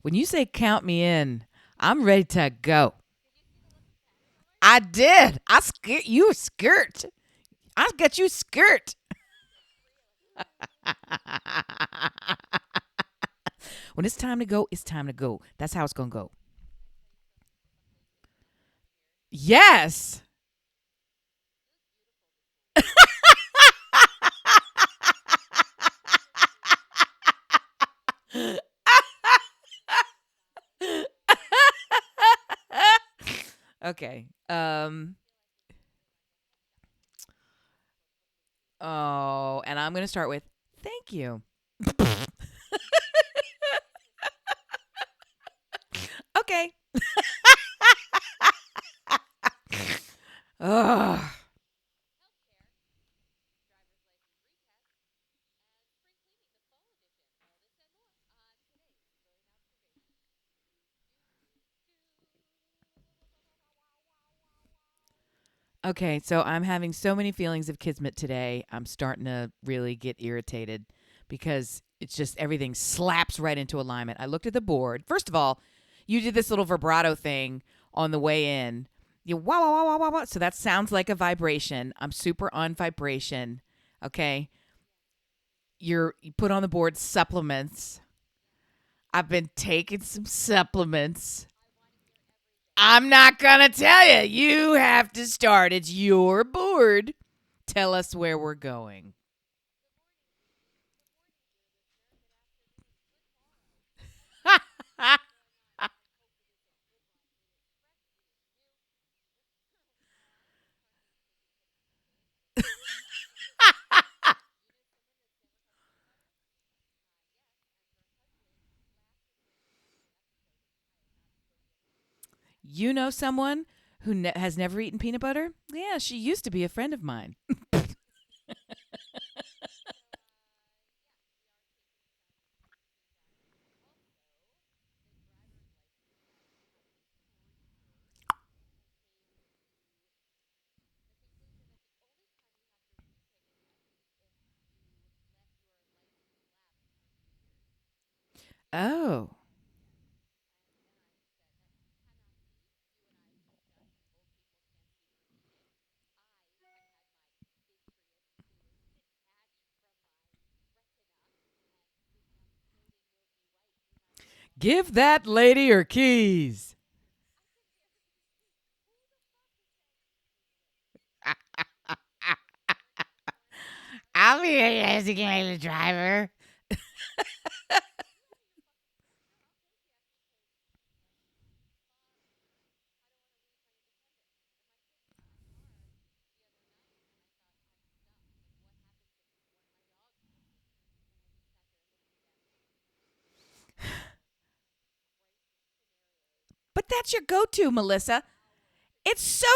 When you say count me in, I'm ready to go. I did. I skirt you skirt. I got you skirt. When it's time to go, it's time to go. That's how it's gonna go. Yes. Okay. Oh, and I'm gonna start with thank you. Okay. Ugh. Okay, so I'm having so many feelings of kismet today. I'm starting to really get irritated because it's just everything slaps right into alignment. I looked at the board. First of all, you did this little vibrato thing on the way in. You wow wow wow wow wow. Wow. So that sounds like a vibration. I'm super on vibration. Okay, you put on the board supplements. I've been taking some supplements. I'm not gonna tell you. You have to start. It's your board. Tell us where we're going. You know someone who has never eaten peanut butter? Yeah, she used to be a friend of mine. Oh. Give that lady her keys. I'll be a designated driver. But that's your go to, Melissa. It's so.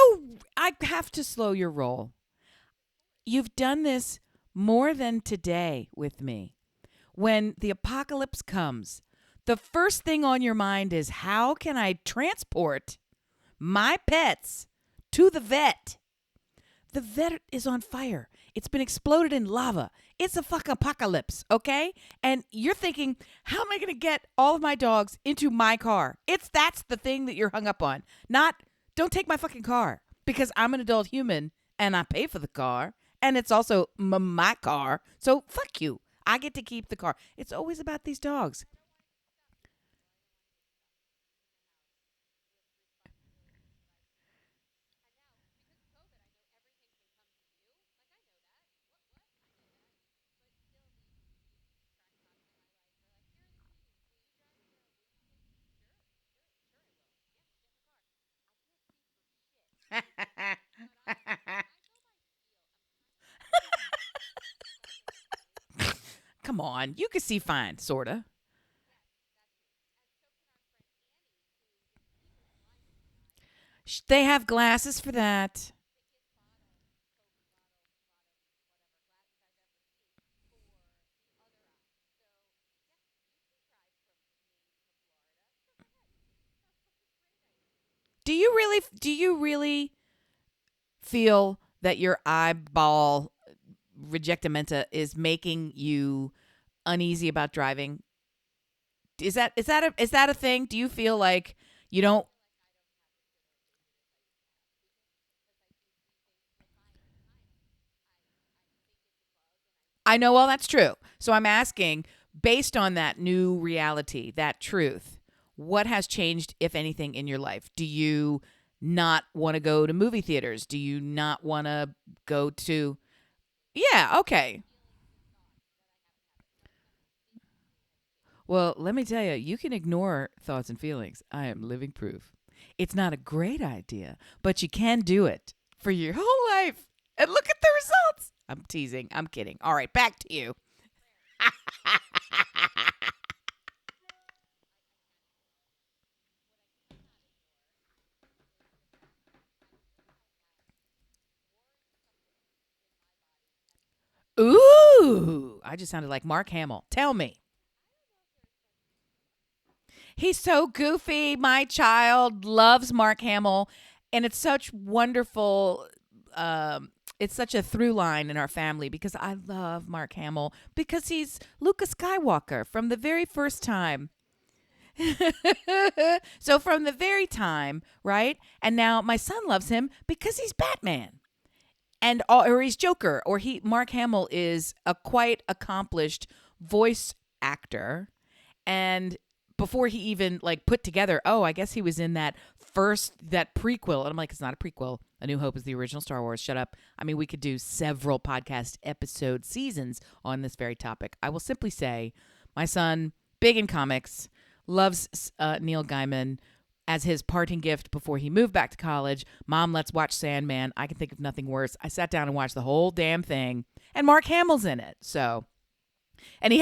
I have to slow your roll. You've done this more than today with me. When the apocalypse comes, the first thing on your mind is how can I transport my pets to the vet? The vet is on fire. It's been exploded in lava. It's a fucking apocalypse, okay? And you're thinking, how am I going to get all of my dogs into my car? That's the thing that you're hung up on. Not don't take my fucking car because I'm an adult human and I pay for the car and it's also my car. So fuck you. I get to keep the car. It's always about these dogs. Come on, you can see fine, sorta. They have glasses for that. Do you really feel that your eyeball rejectamenta is making you uneasy about driving? Is that a thing? Do you feel like you don't? I know all that's true. So I'm asking, based on that new reality, that truth, what has changed, if anything, in your life? Do you not want to go to movie theaters? Do you not want to go to? Yeah, okay. Well, let me tell you, you can ignore thoughts and feelings. I am living proof. It's not a great idea, but you can do it for your whole life. And look at the results. I'm teasing. I'm kidding. All right, back to you. Ooh, I just sounded like Mark Hamill. Tell me. He's so goofy. My child loves Mark Hamill, and it's such wonderful. It's such a through line in our family because I love Mark Hamill because he's Luke Skywalker from the very first time. So from the very time, right? And now my son loves him because he's Batman. And or he's Joker, or he Mark Hamill is a quite accomplished voice actor, and before he even like put together, oh, I guess he was in that prequel, and I'm like, it's not a prequel. A New Hope is the original Star Wars. Shut up. I mean, we could do several podcast episode seasons on this very topic. I will simply say, my son, big in comics, loves Neil Gaiman. As his parting gift before he moved back to college, Mom, let's watch Sandman. I can think of nothing worse. I sat down and watched the whole damn thing, and Mark Hamill's in it. So, and he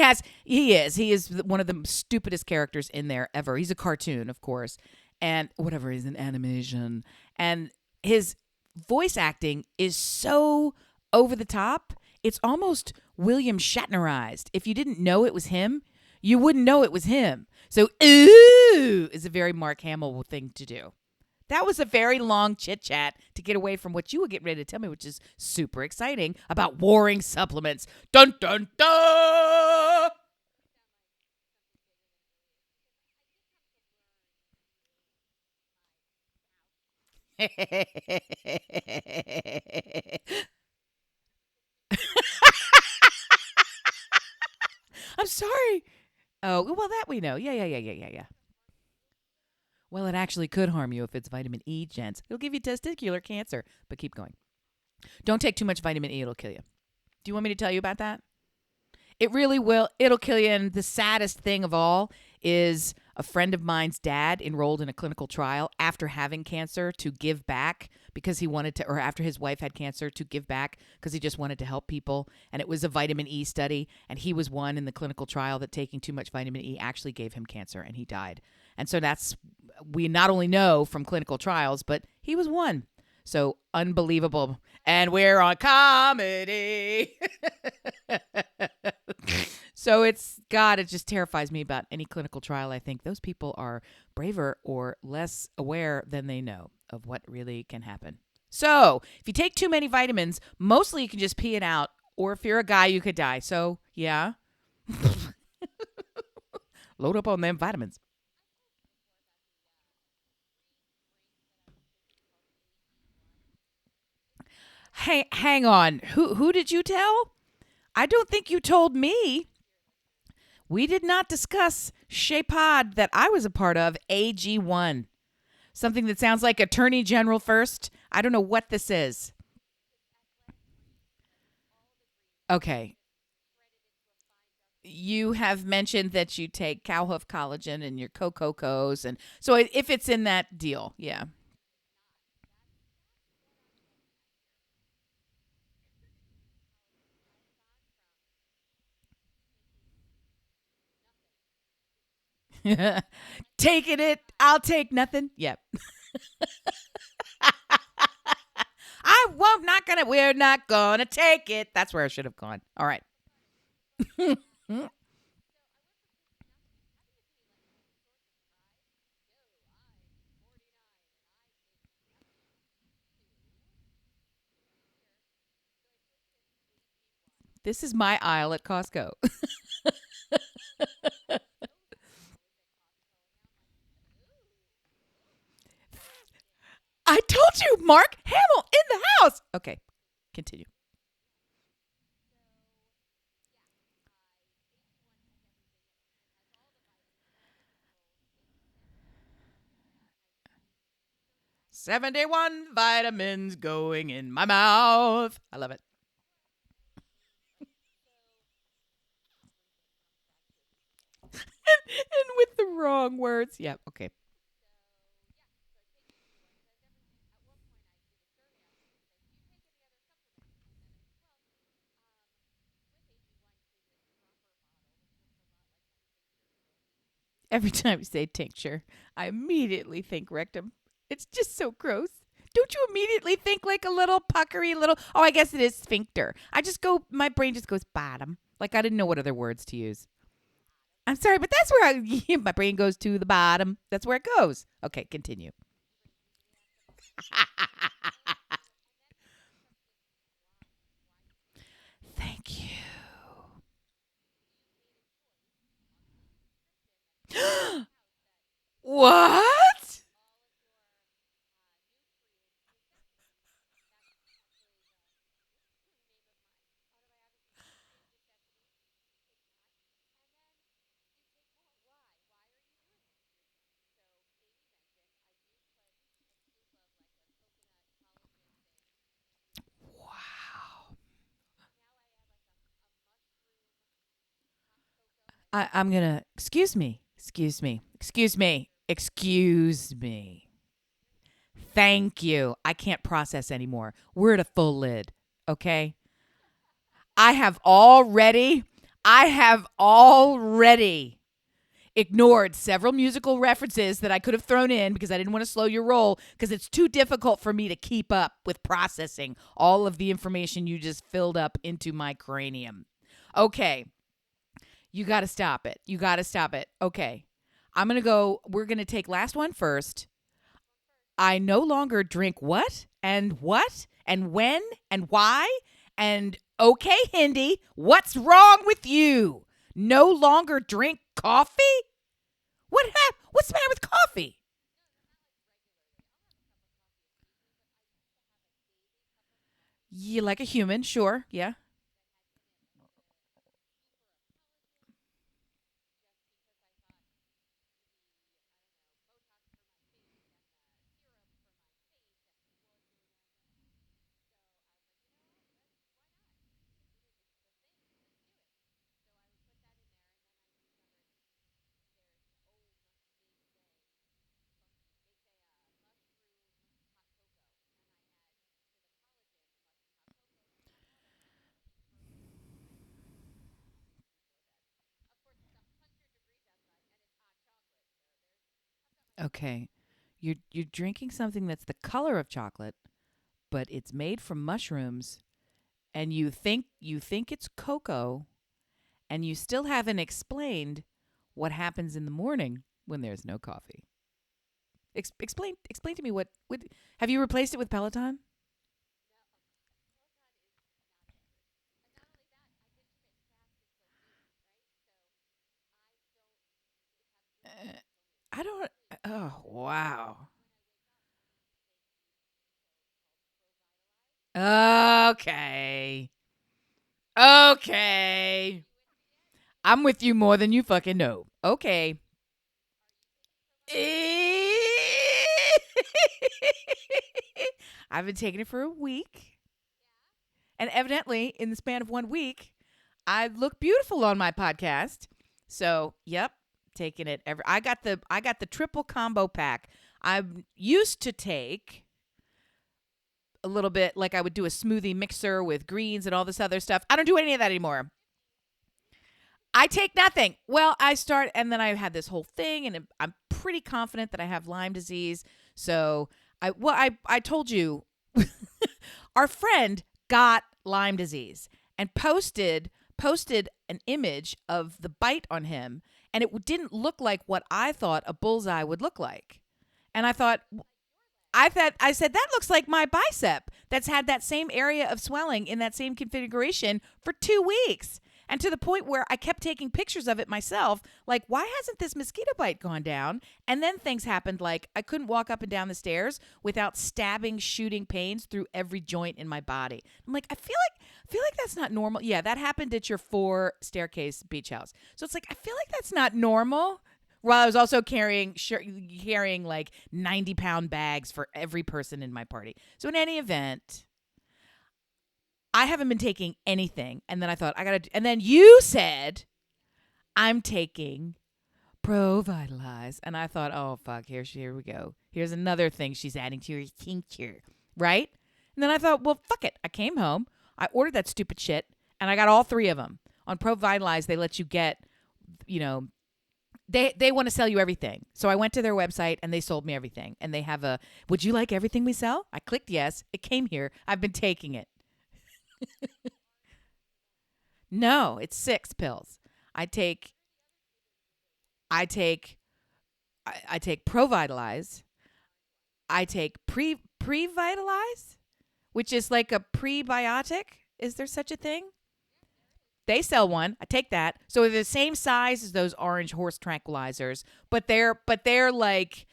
is one of the stupidest characters in there ever. He's a cartoon, of course, and whatever, he's an animation, and his voice acting is so over the top. It's almost William Shatnerized. If you didn't know it was him, you wouldn't know it was him. So, ooh, is a very Mark Hamill thing to do. That was a very long chit chat to get away from what you were getting ready to tell me, which is super exciting about warring supplements. Dun dun dun. I'm sorry. Oh, well, that we know. Yeah, yeah, yeah, yeah, yeah, yeah. Well, it actually could harm you if it's vitamin E, gents. It'll give you testicular cancer. But keep going. Don't take too much vitamin E, it'll kill you. Do you want me to tell you about that? It really will. It'll kill you. And the saddest thing of all is a friend of mine's dad enrolled in a clinical trial after having cancer to give back because he wanted to, or after his wife had cancer to give back because he just wanted to help people. And it was a vitamin E study. And he was one in the clinical trial that taking too much vitamin E actually gave him cancer and he died. And so we not only know from clinical trials, but he was one. So unbelievable. And we're on comedy. So it just terrifies me about any clinical trial. I think those people are braver or less aware than they know of what really can happen. So if you take too many vitamins, mostly you can just pee it out. Or if you're a guy, you could die. So yeah, load up on them vitamins. Hey, hang on. Who did you tell? I don't think you told me. We did not discuss Pod that I was a part of, AG1. Something that sounds like Attorney General first. I don't know what this is. Okay. You have mentioned that you take cow hoof collagen and your cocos, and so if it's in that deal, yeah. Taking it, I'll take nothing. Yep. I won't. Not gonna. We're not gonna take it. That's where I should have gone. All right. This is my aisle at Costco. told you, Mark Hamill in the house. Okay, continue. "71 vitamins going in my mouth." I love it. And with the wrong words. Yeah, okay. Every time you say tincture, I immediately think rectum. It's just so gross. Don't you immediately think like a little puckery little, oh, I guess it is sphincter. My brain just goes bottom. Like I didn't know what other words to use. I'm sorry, but that's where my brain goes to the bottom. That's where it goes. Okay, continue. Thank you. What? Wow. I'm going to, excuse me. Thank you. I can't process anymore. We're at a full lid. Okay. I have already, I have already ignored several musical references that I could have thrown in because I didn't want to slow your roll because it's too difficult for me to keep up with processing all of the information you just filled up into my cranium. Okay. You got to stop it. You got to stop it. Okay. We're going to take last one first. I no longer drink what and when and why and okay, Hindi, what's wrong with you? No longer drink coffee? What's the matter with coffee? You like a human, sure, yeah. Okay. You're drinking something that's the color of chocolate, but it's made from mushrooms and you think it's cocoa and you still haven't explained what happens in the morning when there's no coffee. Explain to me what have you replaced it with Peloton? Uh, I don't. Oh wow. Okay. Okay. I'm with you more than you fucking know. Okay. I've been taking it for a week, and evidently, in the span of 1 week, I look beautiful on my podcast. So, yep, taking it every. I got the triple combo pack. I used to take a little bit like I would do a smoothie mixer with greens and all this other stuff. I don't do any of that anymore. I take nothing. Well, I start, and then I had this whole thing, and I'm pretty confident that I have Lyme disease. So I told you, our friend got Lyme disease and posted an image of the bite on him, and it didn't look like what I thought a bullseye would look like. And I said, that looks like my bicep that's had that same area of swelling in that same configuration for 2 weeks. And to the point where I kept taking pictures of it myself, like, why hasn't this mosquito bite gone down? And then things happened, like I couldn't walk up and down the stairs without stabbing, shooting pains through every joint in my body. I'm like, I feel like that's not normal. Yeah, that happened at your 4 staircase beach house. So it's like, I feel like that's not normal. While I was also carrying like 90-pound bags for every person in my party. So in any event, I haven't been taking anything. And then I thought, and then you said, I'm taking Pro Vitalize. And I thought, oh, fuck, here we go. Here's another thing she's adding to your tincture, right? And then I thought, well, fuck it. I came home. I ordered that stupid shit, and I got all 3 of them. On Pro Vitalize, they let you get, you know, they want to sell you everything. So I went to their website, and they sold me everything. And they have would you like everything we sell? I clicked yes. It came here. I've been taking it. No, it's 6 pills. I take I take Pro Vitalize. I take Previtalize, which is like a prebiotic. Is there such a thing? They sell one. I take that. So they're the same size as those orange horse tranquilizers, but they're like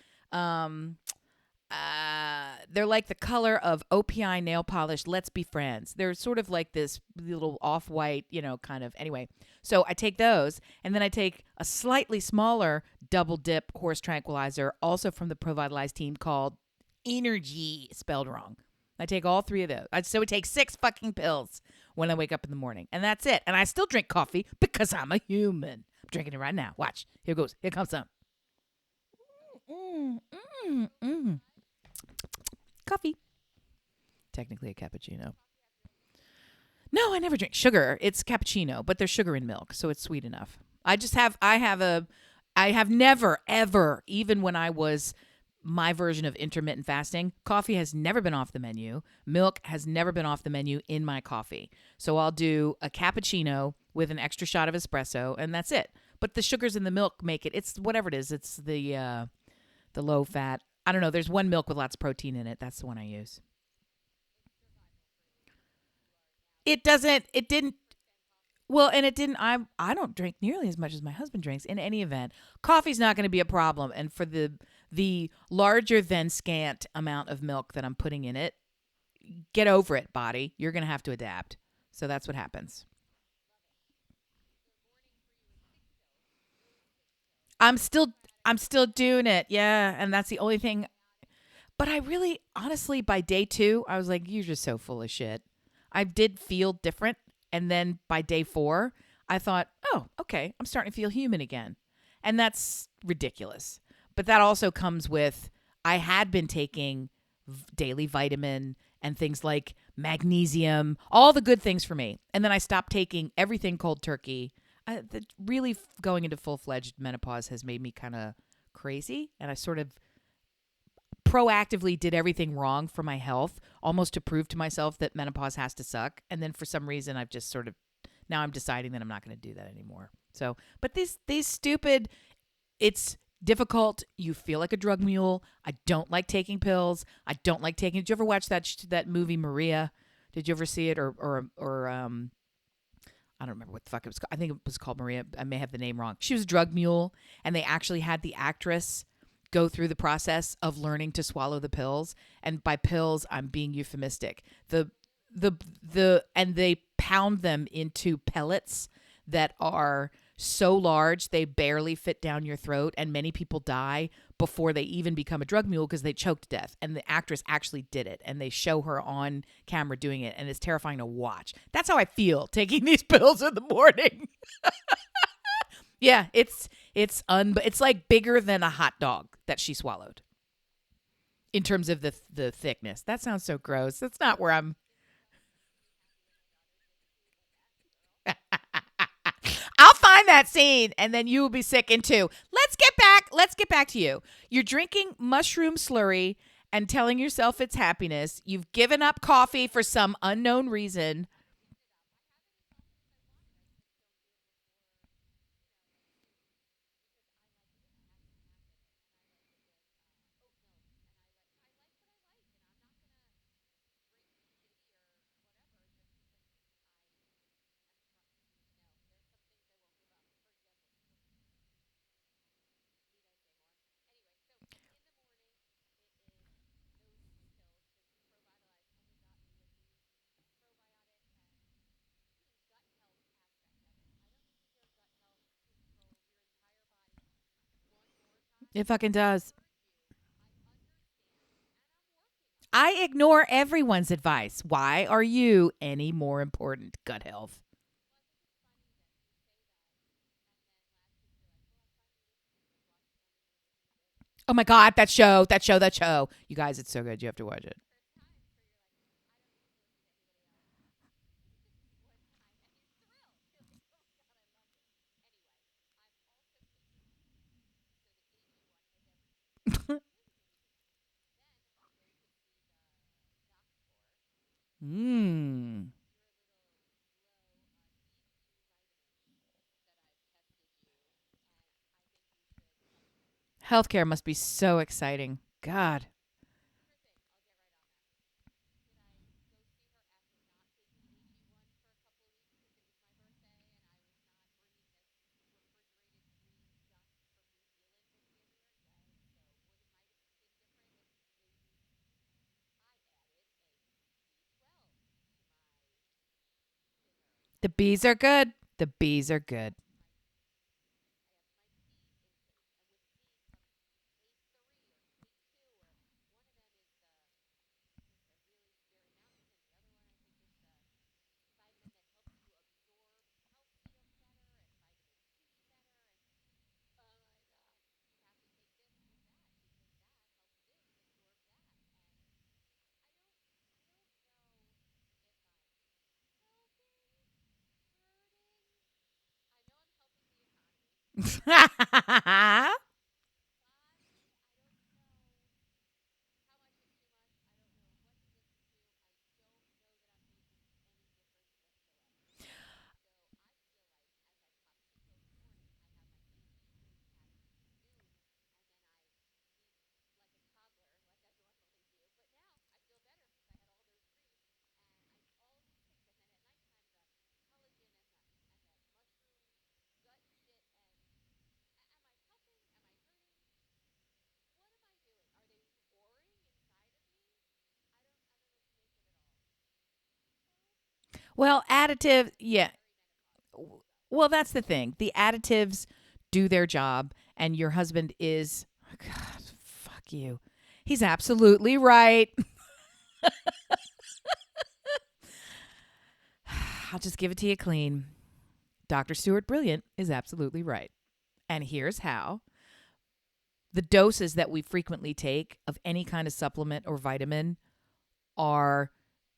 they're like the color of OPI nail polish. Let's be friends. They're sort of like this little off-white, kind of. Anyway, so I take those, and then I take a slightly smaller double dip horse tranquilizer, also from the Provitalize team, called Energy, spelled wrong. I take all 3 of those. So it takes 6 fucking pills when I wake up in the morning, and that's it. And I still drink coffee because I'm a human. I'm drinking it right now. Watch. Here goes. Here comes some. Coffee. Technically a cappuccino. No, I never drink sugar. It's cappuccino, but there's sugar in milk, so it's sweet enough. I have never, ever, even when I was my version of intermittent fasting, coffee has never been off the menu. Milk has never been off the menu in my coffee. So I'll do a cappuccino with an extra shot of espresso, and that's it. But the sugars in the milk make it's whatever it is. It's the low fat. I don't know. There's one milk with lots of protein in it. That's the one I use. It doesn't. It didn't. Well, and it didn't. I don't drink nearly as much as my husband drinks. In any event, coffee's not going to be a problem. And for the larger than scant amount of milk that I'm putting in it, get over it, body. You're going to have to adapt. So that's what happens. I'm still I'm still doing it. Yeah, and that's the only thing. But I really, honestly, by day 2, I was like, you're just so full of shit. I did feel different. And then by day 4, I thought, oh, okay, I'm starting to feel human again. And that's ridiculous. But that also comes with, I had been taking daily vitamin and things like magnesium, all the good things for me. And then I stopped taking everything cold turkey. Really going into full-fledged menopause has made me kind of crazy. And I sort of proactively did everything wrong for my health, almost to prove to myself that menopause has to suck. And then for some reason, I've just sort of, now I'm deciding that I'm not going to do that anymore. So, but these stupid, it's difficult. You feel like a drug mule. I don't like taking pills. I don't like taking, did you ever watch that movie Maria? Did you ever see it? Or I don't remember what the fuck it was called. I think it was called Maria. I may have the name wrong. She was a drug mule, and they actually had the actress go through the process of learning to swallow the pills. And by pills, I'm being euphemistic. And they pound them into pellets that are so large they barely fit down your throat, and many people die before they even become a drug mule because they choke to death. And the actress actually did it, and they show her on camera doing it, and it's terrifying to watch. That's how I feel taking these pills in the morning. Yeah, it's like bigger than a hot dog that she swallowed in terms of the thickness. That sounds so gross. That's not where I'm. I'll find that scene, and then you will be sick in 2. Let's get back to you. You're drinking mushroom slurry and telling yourself it's happiness. You've given up coffee for some unknown reason. It fucking does. I ignore everyone's advice. Why are you any more important? Gut health. Oh my God, that show. You guys, it's so good. You have to watch it. Mmm. Healthcare must be so exciting. God. The bees are good. The bees are good. Well, additive, yeah. Well, that's the thing. The additives do their job, and your husband is, oh God, fuck you. He's absolutely right. I'll just give it to you clean. Dr. Stewart Brilliant is absolutely right. And here's how: the doses that we frequently take of any kind of supplement or vitamin are,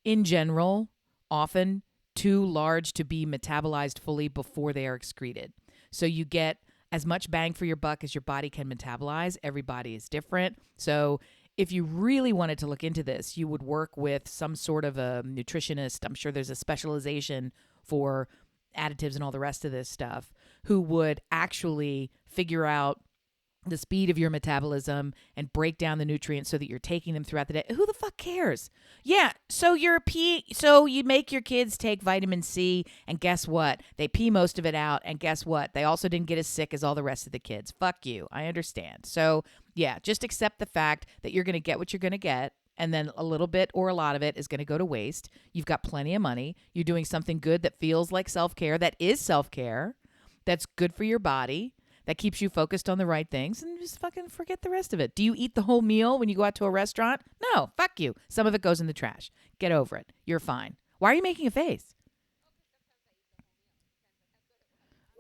in general, often too large to be metabolized fully before they are excreted. So you get as much bang for your buck as your body can metabolize. Every body is different. So if you really wanted to look into this, you would work with some sort of a nutritionist. I'm sure there's a specialization for additives and all the rest of this stuff who would actually figure out the speed of your metabolism and break down the nutrients so that you're taking them throughout the day. Who the fuck cares? Yeah, so so you make your kids take vitamin C, and guess what? They pee most of it out, and guess what? They also didn't get as sick as all the rest of the kids. Fuck you. I understand. So, yeah, just accept the fact that you're going to get what you're going to get, and then a little bit or a lot of it is going to go to waste. You've got plenty of money. You're doing something good that feels like self-care, that is self-care, that's good for your body, that keeps you focused on the right things, and just fucking forget the rest of it. Do you eat the whole meal when you go out to a restaurant? No, fuck you. Some of it goes in the trash. Get over it. You're fine. Why are you making a face?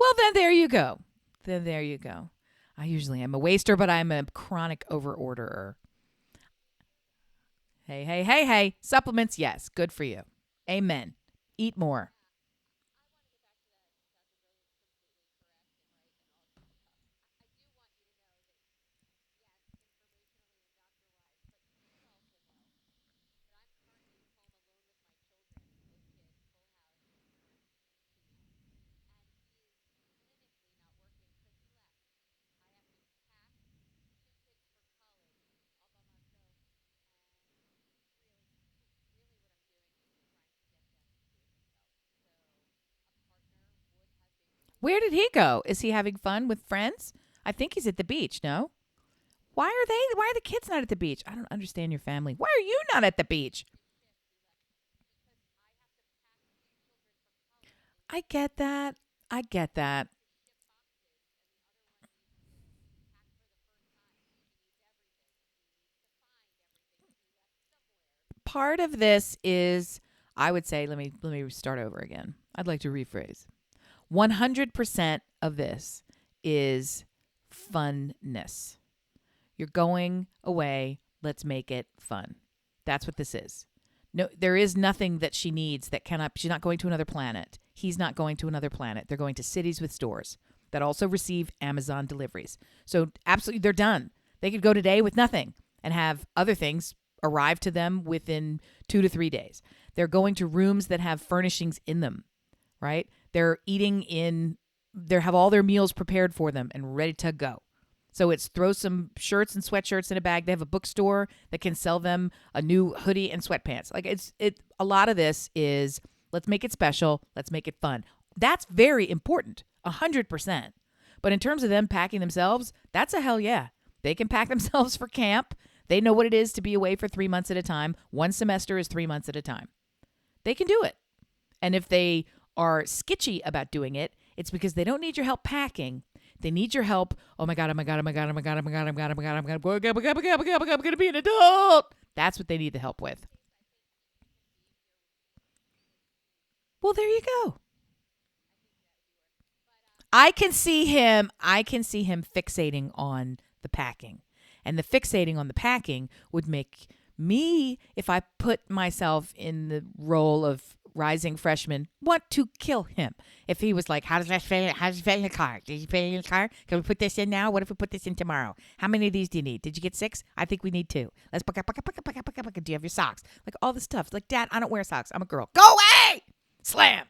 Well, then there you go. Then there you go. I usually am a waster, but I'm a chronic overorderer. Hey, hey, hey, hey. Supplements, yes, good for you. Amen. Eat more. Where did he go? Is he having fun with friends? I think he's at the beach, no? Why are the kids not at the beach? I don't understand your family. Why are you not at the beach? I get that. I get that. part of this is, I would say, let me start over again. I'd like to rephrase. 100% of this is funness. You're going away. Let's make it fun. That's what this is. No, there is nothing that she needs that cannot. She's not going to another planet. He's not going to another planet. They're going to cities with stores that also receive Amazon deliveries. So absolutely, they're done. They could go today with nothing and have other things arrive to them within 2 to 3 days. They're going to rooms that have furnishings in them, right? They're eating in. They have all their meals prepared for them and ready to go. So it's throw some shirts and sweatshirts in a bag. They have a bookstore that can sell them a new hoodie and sweatpants. Like a lot of this is let's make it special. Let's make it fun. That's very important, 100%. But in terms of them packing themselves, that's a hell yeah. They can pack themselves for camp. They know what it is to be away for 3 months at a time. One semester is 3 months at a time. They can do it. And if they are skitchy about doing it, it's because they don't need your help packing. They need your help. Oh my God, oh my God, oh my God, oh my God, oh my God, oh my God, oh my God, I'm going to be an adult. That's what they need the help with. Well, there you go. I can see him fixating on the packing. And the fixating on the packing would make me, if I put myself in the role of rising freshman, want to kill him. If he was like, how does that fit? How does it fit in the car? Did you fit in the car? Can we put this in now? What if we put this in tomorrow? How many of these do you need? Did you get 6? I think we need 2. Let's book. Do you have your socks? Like all this stuff. Like, Dad, I don't wear socks. I'm a girl. Go away! Slam!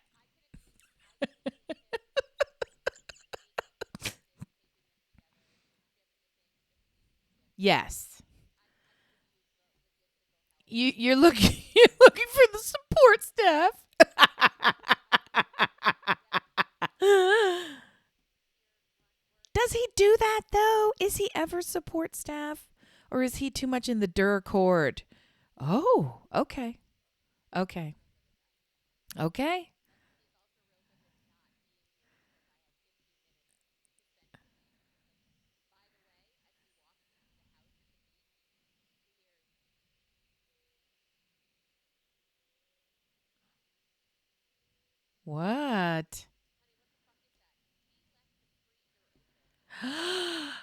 Yes. You're looking you're looking for the support staff. Does he do that though? Is he ever support staff? Or is he too much in the dur cord? Oh, okay. Okay. Okay. What? Ah.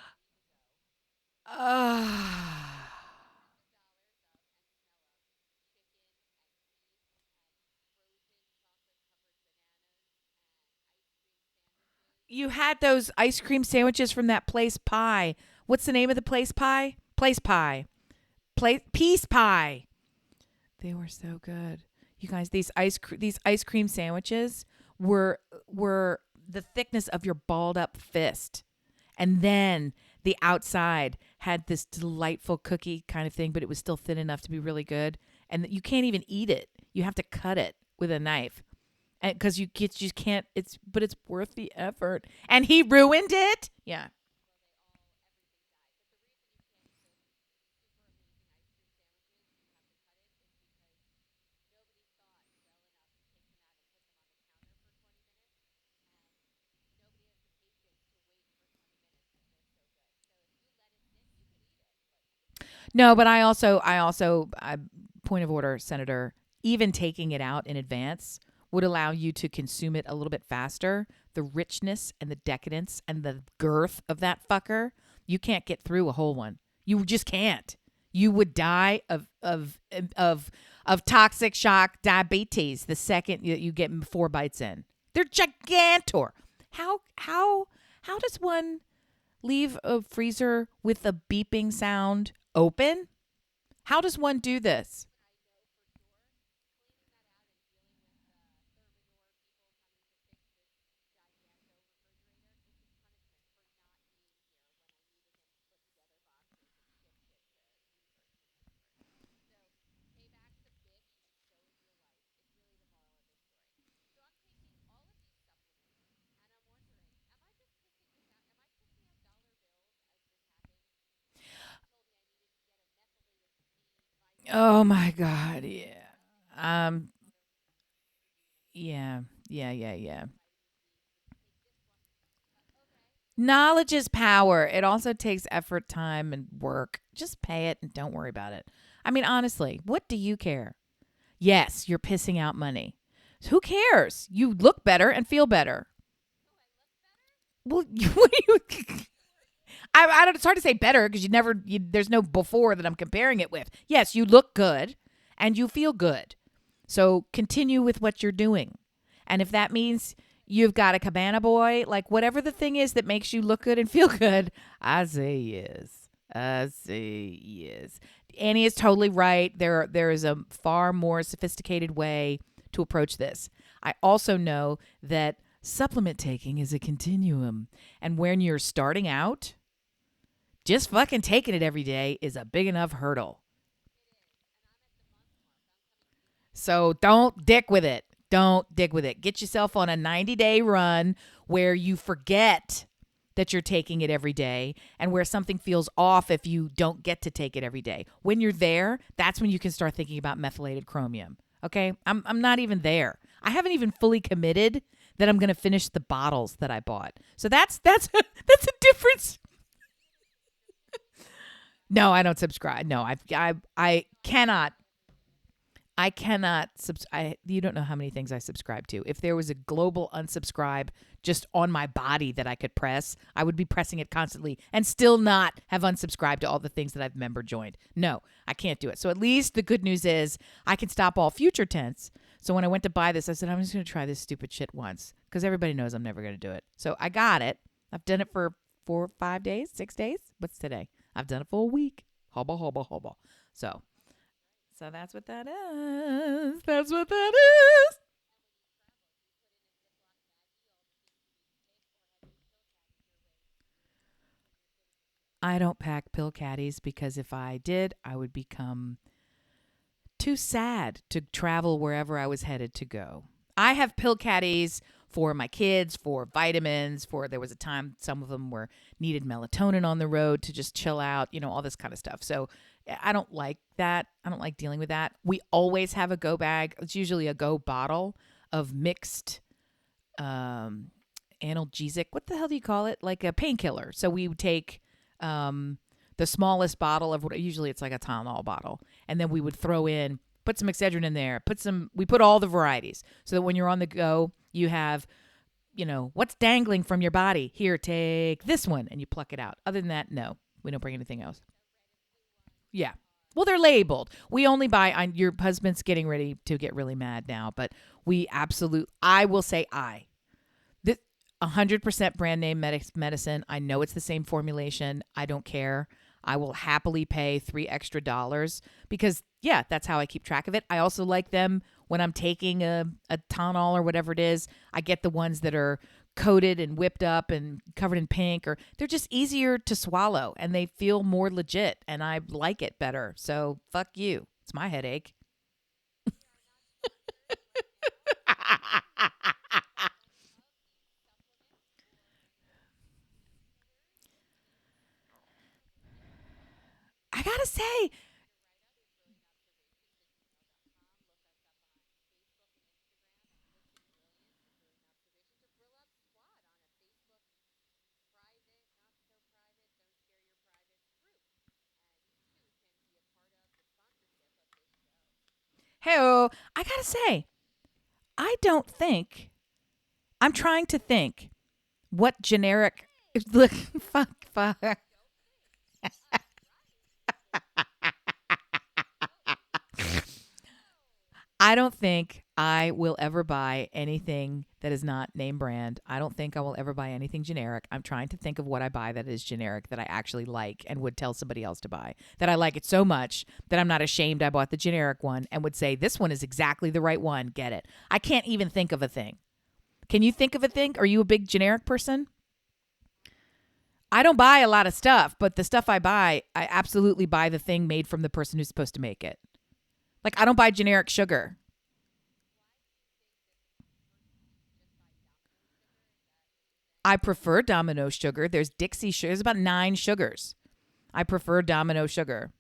You had those ice cream sandwiches from that place pie. What's the name of the place pie? Place pie. Peace pie. They were so good. You guys, these ice cream sandwiches were the thickness of your balled up fist. And then the outside had this delightful cookie kind of thing, but it was still thin enough to be really good. And you can't even eat it. You have to cut it with a knife. And because you can't, but it's worth the effort. And he ruined it. Yeah. No, but point of order, Senator, even taking it out in advance would allow you to consume it a little bit faster. The richness and the decadence and the girth of that fucker, you can't get through a whole one. You just can't. You would die of toxic shock diabetes the second you get 4 bites in. They're gigantor. How does one leave a freezer with a beeping sound open? How does one do this? Oh my God. Yeah. Um, yeah. Yeah. Knowledge is power. It also takes effort, time, and work. Just pay it and don't worry about it. I mean, honestly, what do you care? Yes, you're pissing out money. Who cares? You look better and feel better. Well, what do you? I don't. It's hard to say better because there's no before that I'm comparing it with. Yes, you look good, and you feel good. So continue with what you're doing, and if that means you've got a cabana boy, like whatever the thing is that makes you look good and feel good, I say yes. I say yes. Annie is totally right. There is a far more sophisticated way to approach this. I also know that supplement taking is a continuum, and when you're starting out, just fucking taking it every day is a big enough hurdle. So don't dick with it. Don't dick with it. Get yourself on a 90-day run where you forget that you're taking it every day and where something feels off if you don't get to take it every day. When you're there, that's when you can start thinking about methylated chromium. Okay? I'm not even there. I haven't even fully committed that I'm going to finish the bottles that I bought. So that's that's a difference. No, I don't subscribe. No, I cannot. You don't know how many things I subscribe to. If there was a global unsubscribe just on my body that I could press, I would be pressing it constantly and still not have unsubscribed to all the things that I've member joined. No, I can't do it. So at least the good news is I can stop all future tense. So when I went to buy this, I said, I'm just going to try this stupid shit once because everybody knows I'm never going to do it. So I got it. I've done it for 4, 5 days, 6 days. What's today? I've done it for a week. Hobble, hobble, hobble. So that's what that is. That's what that is. I don't pack pill caddies because if I did, I would become too sad to travel wherever I was headed to go. I have pill caddies for my kids, for vitamins, for there was a time some of them were needed melatonin on the road to just chill out, all this kind of stuff. So I don't like that. I don't like dealing with that. We always have a go bag. It's usually a go bottle of mixed analgesic. What the hell do you call it? Like a painkiller. So we would take the smallest bottle of what usually it's like a Tylenol bottle, and then we would put some Excedrin in there. We put all the varieties so that when you're on the go, you have, what's dangling from your body. Here, take this one, and you pluck it out. Other than that, no, we don't bring anything else. Yeah. Well, they're labeled. We only buy, your husband's getting ready to get really mad now, but I will say this 100% brand name medicine. I know it's the same formulation. I don't care. I will happily pay $3 extra because, yeah, that's how I keep track of it. I also like them when I'm taking a Tylenol or whatever it is. I get the ones that are coated and whipped up and covered in pink, or they're just easier to swallow and they feel more legit and I like it better. So fuck you. It's my headache. I gotta say, I gotta say, I don't think, I'm trying to think what generic, look, fuck. I don't think I will ever buy anything that is not name brand. I don't think I will ever buy anything generic. I'm trying to think of what I buy that is generic that I actually like and would tell somebody else to buy. That I like it so much that I'm not ashamed I bought the generic one and would say, this one is exactly the right one. Get it. I can't even think of a thing. Can you think of a thing? Are you a big generic person? I don't buy a lot of stuff, but the stuff I buy, I absolutely buy the thing made from the person who's supposed to make it. Like, I don't buy generic sugar. I prefer Domino sugar. There's Dixie sugar. There's about 9 sugars. I prefer Domino sugar.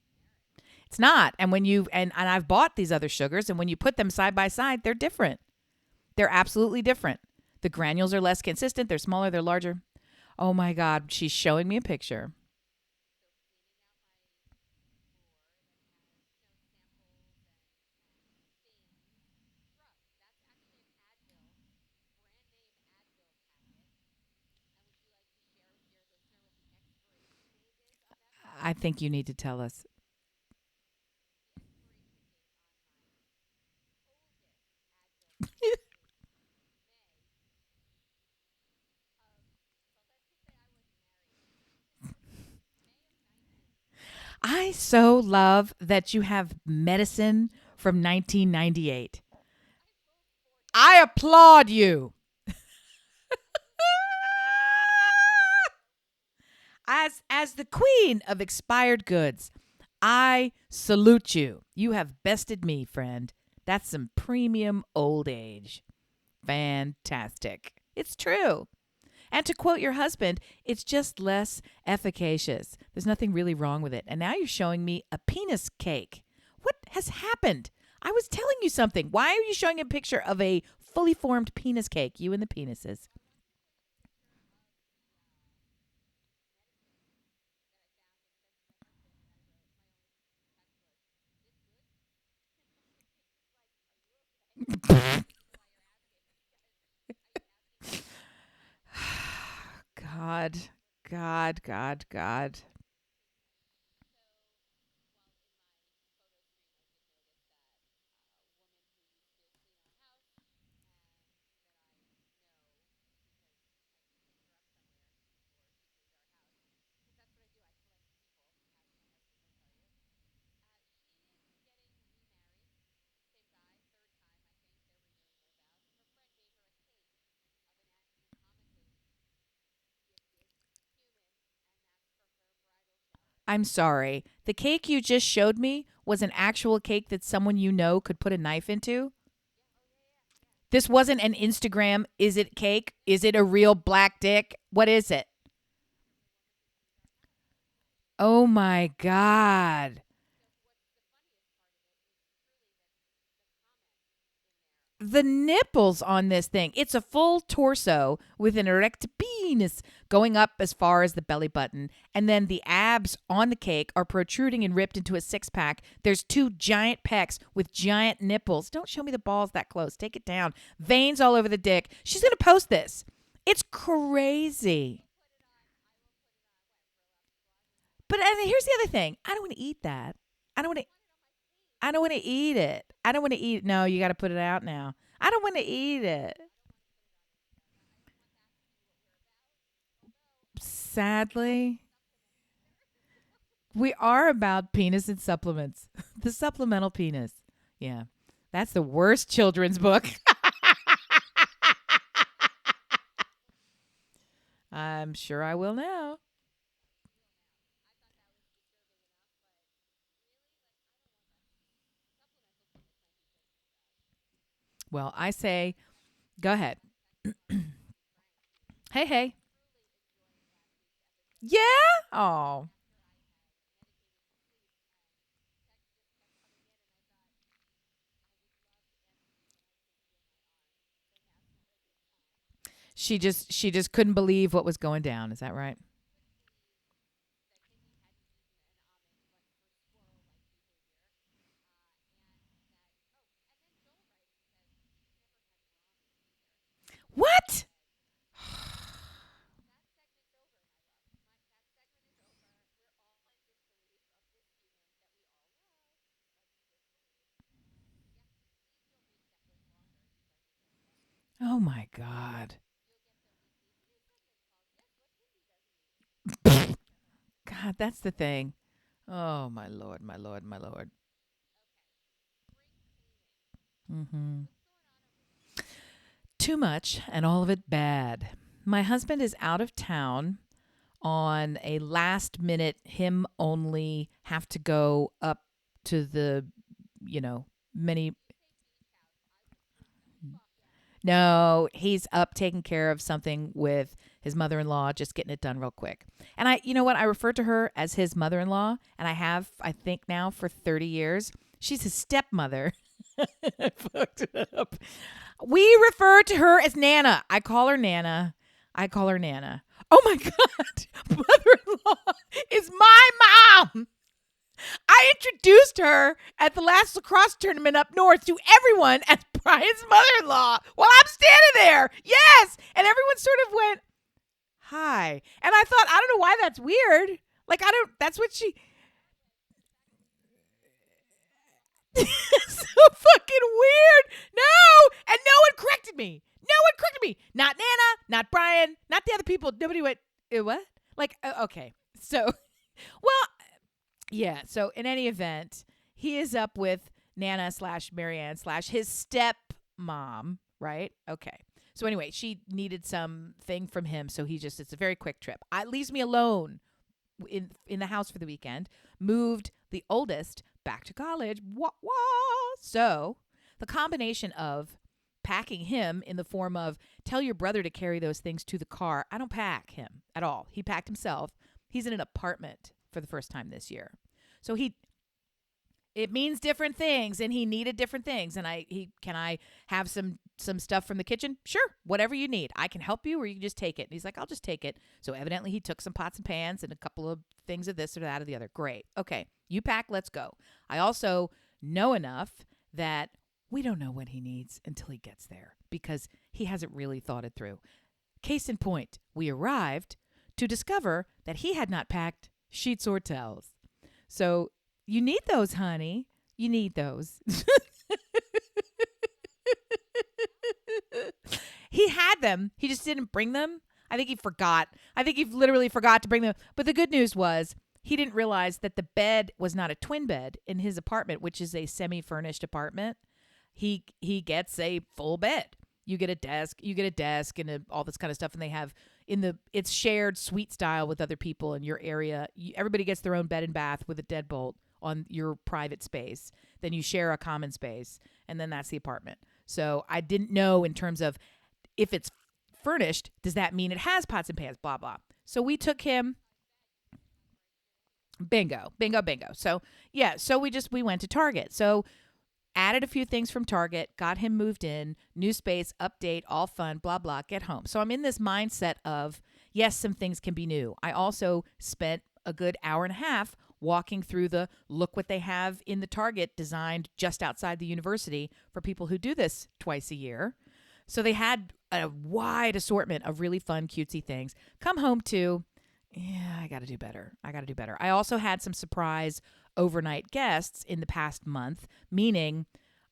It's not. And and I've bought these other sugars, and when you put them side by side, they're different. They're absolutely different. The granules are less consistent. They're smaller. They're larger. Oh my God. She's showing me a picture. I think you need to tell us. I so love that you have medicine from 1998. I applaud you. As the queen of expired goods, I salute you. You have bested me, friend. That's some premium old age. Fantastic. It's true. And to quote your husband, it's just less efficacious. There's nothing really wrong with it. And now you're showing me a penis cake. What has happened? I was telling you something. Why are you showing a picture of a fully formed penis cake, you and the penises? God, God, God, God. I'm sorry. The cake you just showed me was an actual cake that someone you know could put a knife into? This wasn't an Instagram, is it cake? Is it a real black dick? What is it? Oh my God. The nipples on this thing. It's a full torso with an erect penis going up as far as the belly button. And then the abs on the cake are protruding and ripped into a six pack. There's two giant pecs with giant nipples. Don't show me the balls that close. Take it down. Veins all over the dick. She's going to post this. It's crazy. But and here's the other thing. I don't want to eat that. I don't want to. I don't want to eat it. I don't want to eat. No, you got to put it out now. I don't want to eat it. Sadly, we are about penis and supplements. The supplemental penis. Yeah. That's the worst children's book. I'm sure I will now. Well, I say, go ahead. Hey, hey. Yeah? Oh. She just couldn't believe what was going down. Is that right? What? Oh my God. God, that's the thing. Oh my Lord, my Lord, my Lord. Mm-hmm. Too much and all of it bad. My husband is out of town on a last minute, him only have to go up to the, many. No, he's up taking care of something with his mother in law, just getting it done real quick. And you know what? I refer to her as his mother in law, and I have, I think now for 30 years. She's his stepmother. I fucked it up. We refer to her as Nana. I call her Nana. I call her Nana. Oh my God. Mother in law is my mom. I introduced her at the last lacrosse tournament up north to everyone as Brian's mother-in-law while I'm standing there. Yes. And everyone sort of went, hi. And I thought, I don't know why that's weird. Like, I don't, that's what she, so fucking weird. No. And no one corrected me. No one corrected me. Not Nana, not Brian, not the other people. Nobody went, what? Like, okay. So, well, yeah. So in any event, he is up with Nana / Marianne / his stepmom, right? Okay. So anyway, she needed something from him. So it's a very quick trip. It leaves me alone in the house for the weekend. Moved the oldest back to college. Wah, wah. So the combination of packing him in the form of tell your brother to carry those things to the car. I don't pack him at all. He packed himself. He's in an apartment for the first time this year. So it means different things, and he needed different things. And can I have some stuff from the kitchen? Sure, whatever you need. I can help you, or you can just take it. And he's like, I'll just take it. So evidently he took some pots and pans and a couple of things of this or that or the other. Great. Okay, you pack, let's go. I also know enough that we don't know what he needs until he gets there because he hasn't really thought it through. Case in point, we arrived to discover that he had not packed sheets or towels. So you need those, honey. You need those. He had them. He just didn't bring them. I think he forgot. I think he literally forgot to bring them. But the good news was he didn't realize that the bed was not a twin bed in his apartment, which is a semi-furnished apartment. He gets a full bed. You get a desk and all this kind of stuff. And they have it's shared suite style with other people in your area. Everybody gets their own bed and bath with a deadbolt on your private space. Then you share a common space. And then that's the apartment. So I didn't know in terms of if it's furnished, does that mean it has pots and pans, blah, blah. So we took him. Bingo. So yeah, so we went to Target. So added a few things from Target, got him moved in, new space, update, all fun, blah, blah, get home. So I'm in this mindset of, yes, some things can be new. I also spent a good hour and a half walking through the look what they have in the Target designed just outside the university for people who do this twice a year. So they had a wide assortment of really fun, cutesy things. Come home to, yeah, I got to do better. I also had some surprise overnight guests in the past month, meaning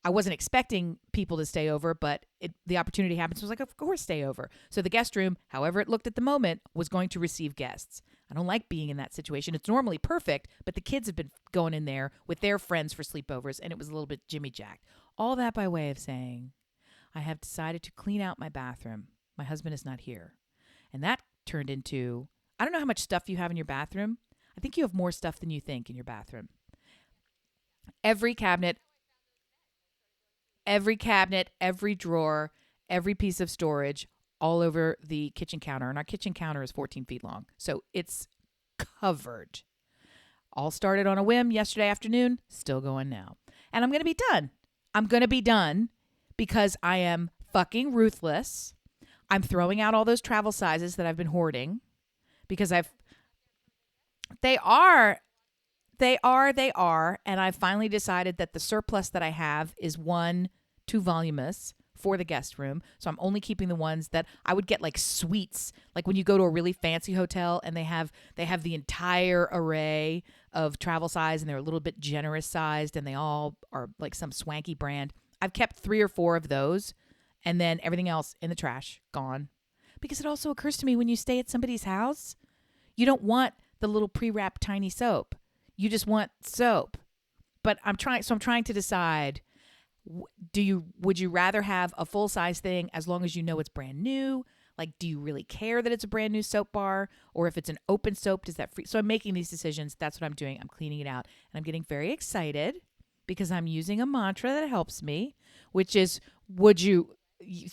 I wasn't expecting people to stay over, but the opportunity happened. So I was like, of course, stay over. So the guest room, however it looked at the moment, was going to receive guests. I don't like being in that situation. It's normally perfect, but the kids have been going in there with their friends for sleepovers, and it was a little bit jimmy-jacked. All that by way of saying, I have decided to clean out my bathroom. My husband is not here. And that turned into, I don't know how much stuff you have in your bathroom. I think you have more stuff than you think in your bathroom. Every cabinet, every drawer, every piece of storage, all over the kitchen counter. And our kitchen counter is 14 feet long. So it's covered. All started on a whim yesterday afternoon, still going now. And I'm going to be done. Because I am fucking ruthless. I'm throwing out all those travel sizes that I've been hoarding because they are. And I've finally decided that the surplus that I have is too voluminous for the guest room. So I'm only keeping the ones that I would get like suites, like when you go to a really fancy hotel and they have the entire array of travel size and they're a little bit generous sized and they all are like some swanky brand. I've kept 3 or 4 of those and then everything else in the trash, gone. Because it also occurs to me when you stay at somebody's house, you don't want the little pre-wrapped tiny soap. You just want soap. But I'm trying to decide, would you rather have a full-size thing as long as you know it's brand new? Like, do you really care that it's a brand new soap bar? Or if it's an open soap, does that free? So I'm making these decisions. That's what I'm doing. I'm cleaning it out. And I'm getting very excited because I'm using a mantra that helps me, which is,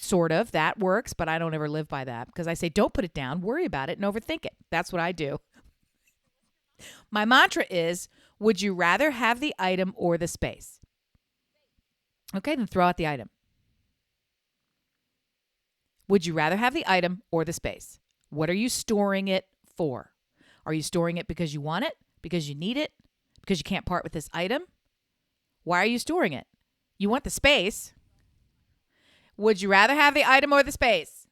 sort of, that works, but I don't ever live by that because I say, don't put it down, worry about it, and overthink it. That's what I do. My mantra is, would you rather have the item or the space? Okay, then throw out the item. Would you rather have the item or the space? What are you storing it for? Are you storing it because you want it? Because you need it? Because you can't part with this item? Why are you storing it? You want the space. Would you rather have the item or the space?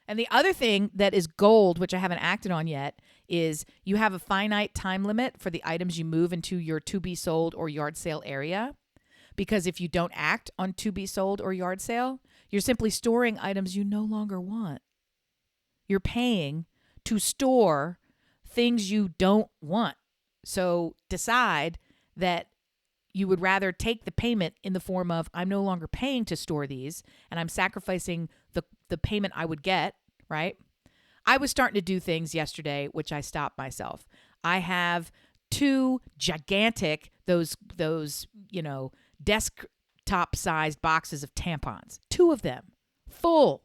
And the other thing that is gold, which I haven't acted on yet, is you have a finite time limit for the items you move into your to be sold or yard sale area. Because if you don't act on to be sold or yard sale, you're simply storing items you no longer want. You're paying to store things you don't want. So decide that you would rather take the payment in the form of I'm no longer paying to store these and I'm sacrificing the payment I would get, right? I was starting to do things yesterday, which I stopped myself. I have 2 gigantic, those desktop sized boxes of tampons, 2 of them full.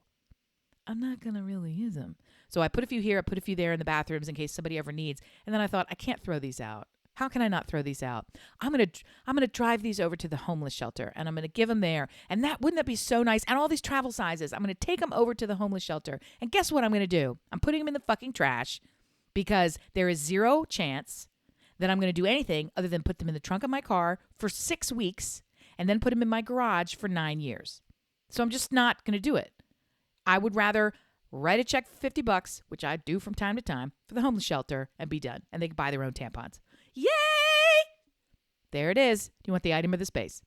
I'm not going to really use them. So I put a few here, I put a few there in the bathrooms in case somebody ever needs. And then I thought, I can't throw these out. How can I not throw these out? I'm going to drive these over to the homeless shelter and I'm going to give them there. And wouldn't that be so nice? And all these travel sizes, I'm going to take them over to the homeless shelter. And guess what I'm going to do? I'm putting them in the fucking trash because there is 0 chance that I'm going to do anything other than put them in the trunk of my car for 6 weeks and then put them in my garage for 9 years. So I'm just not going to do it. I would rather write a check for $50, which I do from time to time, for the homeless shelter and be done. And they can buy their own tampons. Yay! There it is. Do you want the item or the space?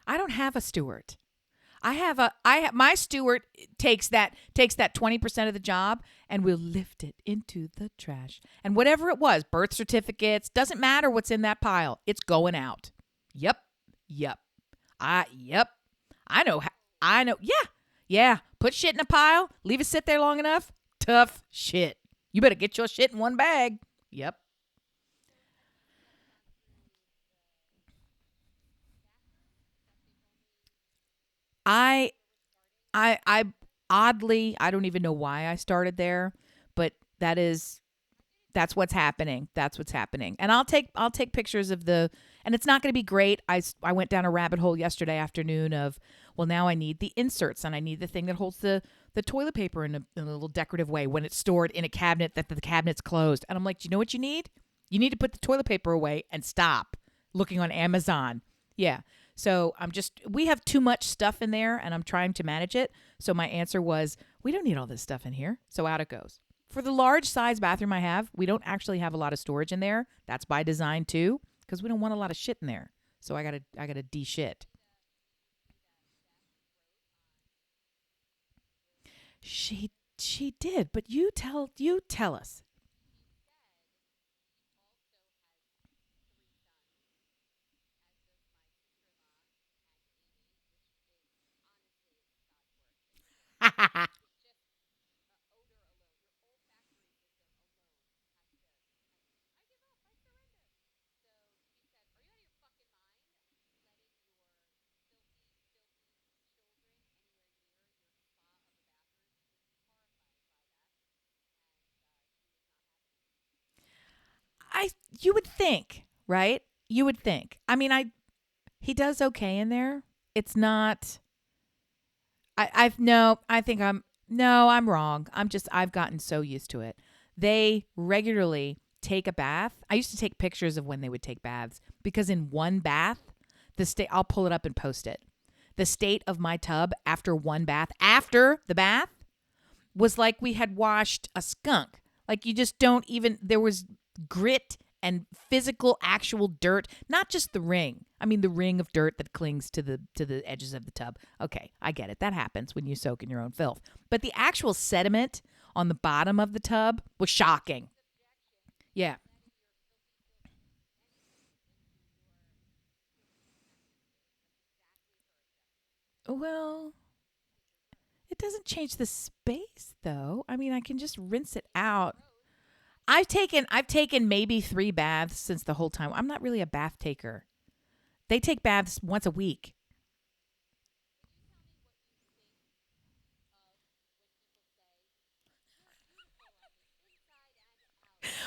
I don't have a steward. My steward takes that 20% of the job and will lift it into the trash. And whatever it was, birth certificates, doesn't matter what's in that pile. It's going out. Yep. Yep. I know. Yeah. Put shit in a pile, leave it sit there long enough. Tough shit. You better get your shit in one bag. Yep. I I oddly, I don't even know why I started there, but that's what's happening. That's what's happening. And I'll take pictures of and it's not going to be great. I went down a rabbit hole yesterday afternoon of, well, now I need the inserts and I need the thing that holds the toilet paper in a little decorative way when it's stored in a cabinet that the cabinet's closed. And I'm like, do you know what you need? You need to put the toilet paper away and stop looking on Amazon. Yeah. So we have too much stuff in there and I'm trying to manage it. So my answer was, we don't need all this stuff in here. So out it goes. For the large size bathroom I have, we don't actually have a lot of storage in there. That's by design too, because we don't want a lot of shit in there. So I gotta de-shit. She did, but you tell us. I you would think, right? You would think. I mean, he does okay in there. It's not. I've no. I think I'm no. I'm wrong. I've gotten so used to it. They regularly take a bath. I used to take pictures of when they would take baths because in one bath, the state. I'll pull it up and post it. The state of my tub after the bath was like we had washed a skunk. Like you just don't even. There was grit and physical actual dirt, not just the ring. I mean the ring of dirt that clings to the edges of the tub. Okay, I get it. That happens when you soak in your own filth. But the actual sediment on the bottom of the tub was shocking. Yeah. Well, it doesn't change the space though. I mean, I can just rinse it out. I've taken maybe 3 baths since the whole time. I'm not really a bath taker. They take baths once a week.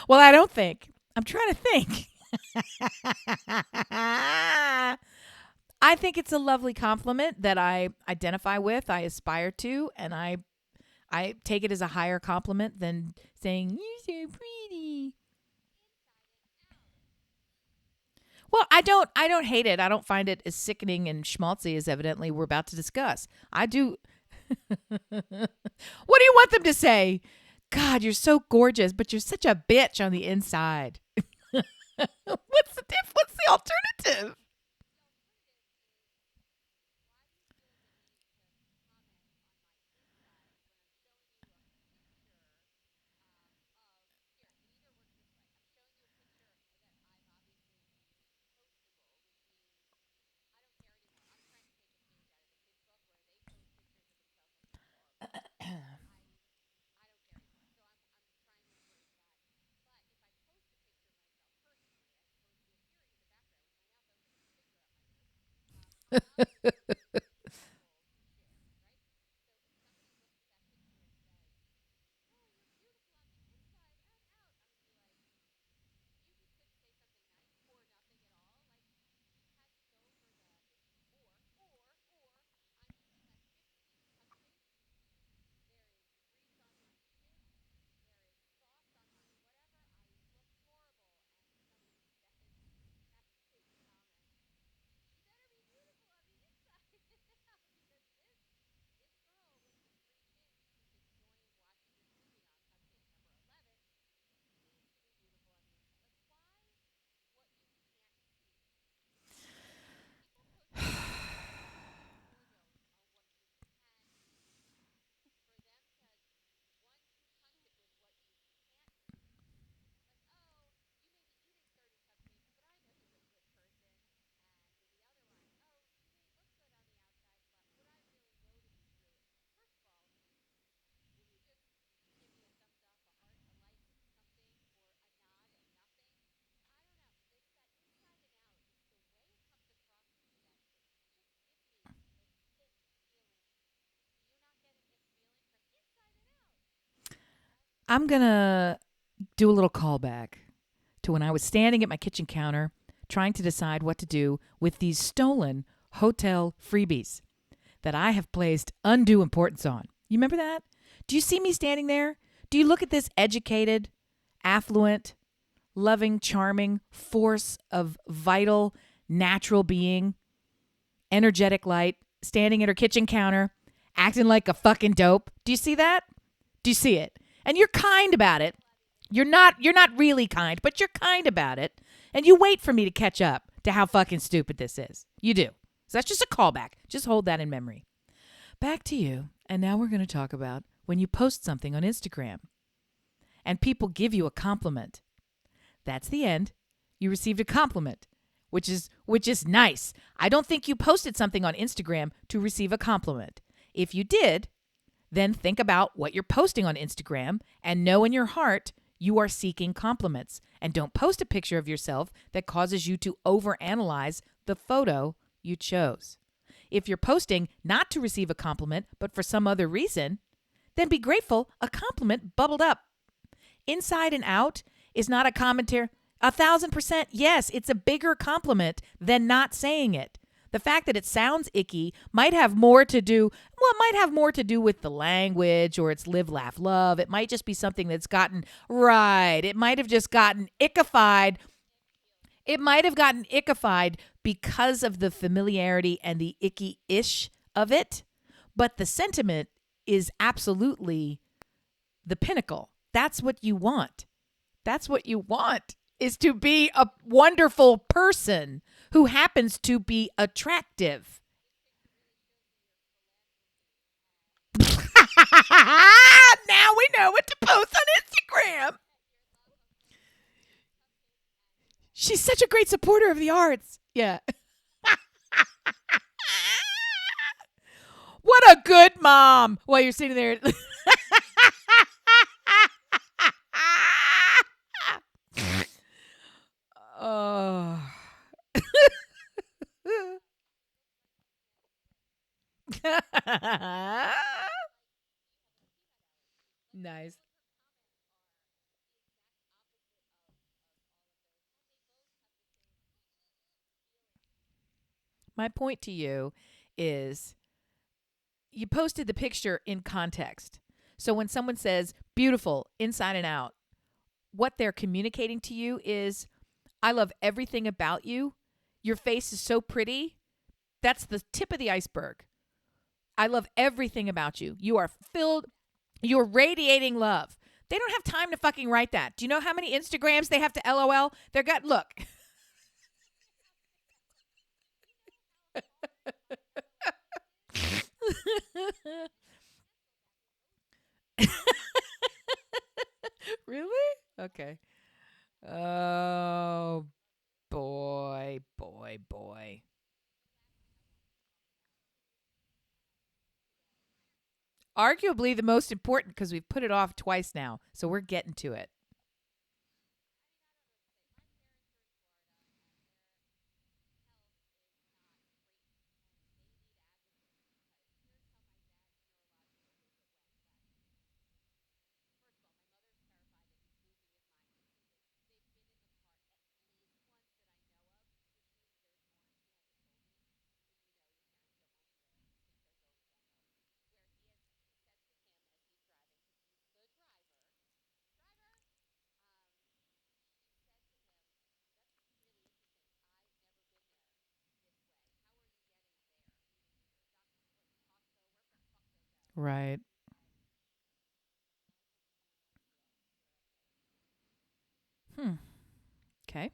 Well, I don't think. I'm trying to think. I think it's a lovely compliment that I identify with, I aspire to, and I take it as a higher compliment than saying you're so pretty. Well, I don't hate it. I don't find it as sickening and schmaltzy as evidently we're about to discuss. I do. What do you want them to say? God, you're so gorgeous, but you're such a bitch on the inside. What's the alternative? I'm going to do a little callback to when I was standing at my kitchen counter trying to decide what to do with these stolen hotel freebies that I have placed undue importance on. You remember that? Do you see me standing there? Do you look at this educated, affluent, loving, charming force of vital, natural being, energetic light, standing at her kitchen counter, acting like a fucking dope? Do you see that? Do you see it? And you're kind about it. You're not really kind, but you're kind about it. And you wait for me to catch up to how fucking stupid this is. You do. So that's just a callback. Just hold that in memory. Back to you. And now we're going to talk about when you post something on Instagram and people give you a compliment. That's the end. You received a compliment, which is nice. I don't think you posted something on Instagram to receive a compliment. If you did, then think about what you're posting on Instagram and know in your heart you are seeking compliments. And don't post a picture of yourself that causes you to overanalyze the photo you chose. If you're posting not to receive a compliment, but for some other reason, then be grateful a compliment bubbled up. Inside and out is not a commentary. 1,000%, yes, it's a bigger compliment than not saying it. The fact that it sounds icky might have more to do, well, it might have more to do with the language or it's live, laugh, love. It might just be something that's gotten right. It might have just gotten ickified. It might have gotten ickified because of the familiarity and the icky-ish of it. But the sentiment is absolutely the pinnacle. That's what you want. That's what you want, is to be a wonderful person who happens to be attractive. Now we know what to post on Instagram. She's such a great supporter of the arts. Yeah. What a good mom. While you're sitting there. Oh. Nice. My point to you is you posted the picture in context. So when someone says beautiful inside and out, what they're communicating to you is, I love everything about you, your face is so pretty. That's the tip of the iceberg. I love everything about you. You are filled, you're radiating love. They don't have time to fucking write that. Do you know how many Instagrams they have to LOL? They're got, look. Really? Okay. Oh, boy, boy, boy. Arguably the most important because we've put it off twice now. So we're getting to it. Right. Hmm. Okay.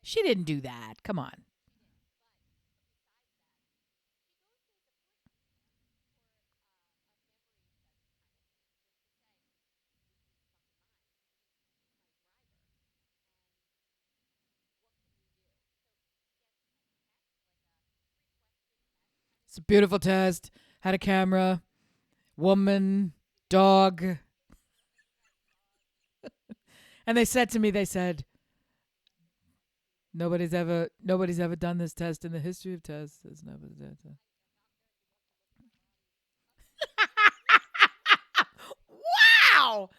She didn't do that. Come on. It's a beautiful test. Had a camera, woman, dog. And they said to me, they said, nobody's ever done this test in the history of tests. There's never done it. Wow.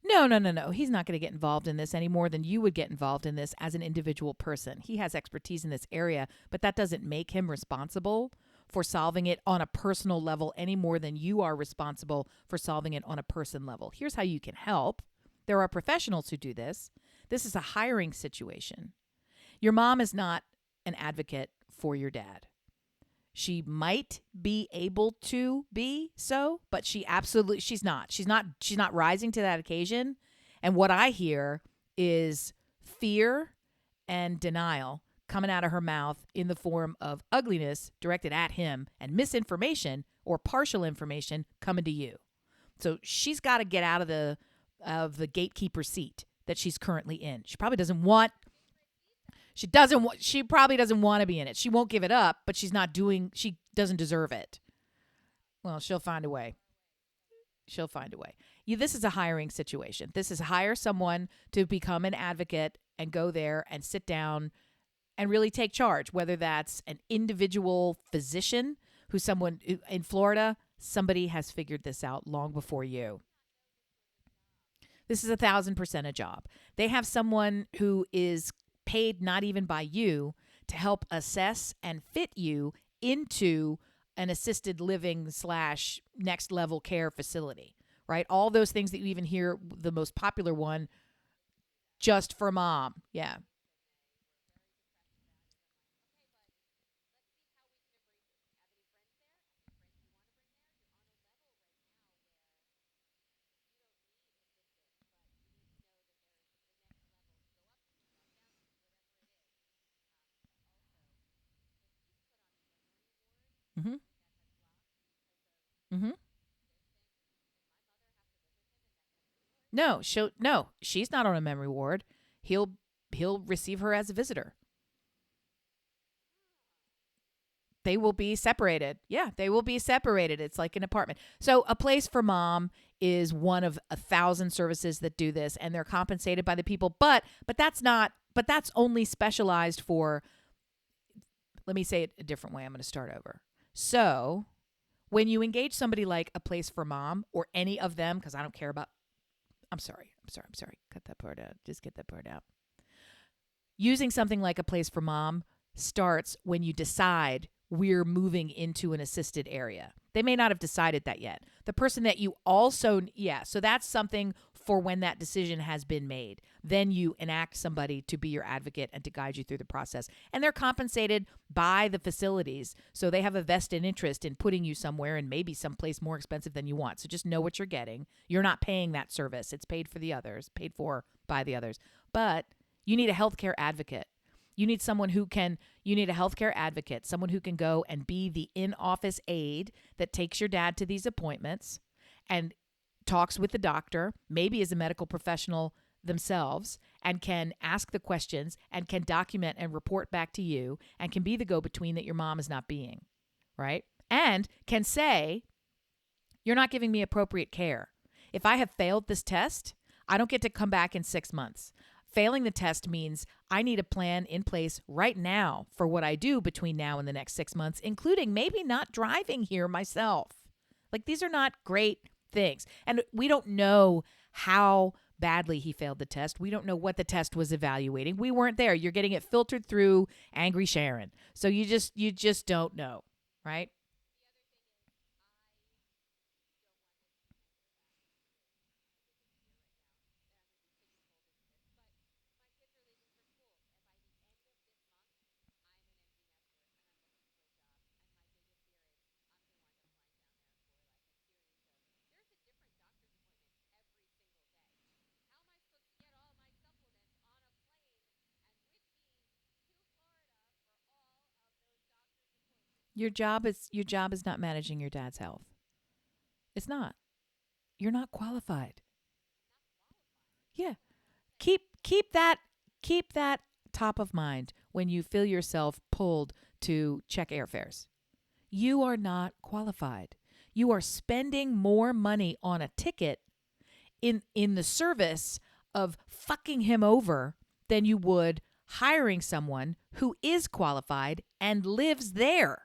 No, no, no, no. He's not going to get involved in this any more than you would get involved in this as an individual person. He has expertise in this area, but that doesn't make him responsible for solving it on a personal level any more than you are responsible for solving it on a person level. Here's how you can help. There are professionals who do this. This is a hiring situation. Your mom is not an advocate for your dad. She might be able to be so, but she's not. She's not rising to that occasion. And what I hear is fear and denial coming out of her mouth in the form of ugliness directed at him and misinformation or partial information coming to you. So she's got to get out of the gatekeeper seat that she's currently in. She probably doesn't want to be in it. She won't give it up, but she doesn't deserve it. Well, she'll find a way. This is a hiring situation. This is hire someone to become an advocate and go there and sit down and really take charge, whether that's an individual physician someone in Florida, somebody has figured this out long before you. This is 1,000% a job. They have someone who is paid not even by you to help assess and fit you into an assisted living / next level care facility, right? All those things that you even hear, the most popular one, just for mom. Yeah. Mm-hmm. Mm-hmm. No, she's not on a memory ward. He'll receive her as a visitor. They will be separated. Yeah, they will be separated. It's like an apartment. So a place for mom is one of 1,000 services that do this, and they're compensated by the people. But that's only specialized for. Let me say it a different way. I'm going to start over. So when you engage somebody like a place for mom or any of them, because I don't care about. I'm sorry. Cut that part out. Just get that part out. Using something like a place for mom starts when you decide we're moving into an assisted area. They may not have decided that yet. The person that you also, so that's something for when that decision has been made. Then you enact somebody to be your advocate and to guide you through the process. And they're compensated by the facilities. So they have a vested interest in putting you somewhere and maybe someplace more expensive than you want. So just know what you're getting. You're not paying that service. It's paid for by the others. But you need a healthcare advocate. You need a healthcare advocate, someone who can go and be the in-office aide that takes your dad to these appointments and talks with the doctor, maybe is a medical professional themselves, and can ask the questions and can document and report back to you and can be the go-between that your mom is not being, right? And can say, you're not giving me appropriate care. If I have failed this test, I don't get to come back in 6 months. Failing the test means I need a plan in place right now for what I do between now and the next 6 months, including maybe not driving here myself. Like, these are not great things. And we don't know how badly he failed the test. We don't know what the test was evaluating. We weren't there. You're getting it filtered through Angry Sharon. So you just don't know, right? Your job is not managing your dad's health. It's not. You're not qualified. Yeah. Keep that top of mind when you feel yourself pulled to check airfares. You are not qualified. You are spending more money on a ticket in the service of fucking him over than you would hiring someone who is qualified and lives there,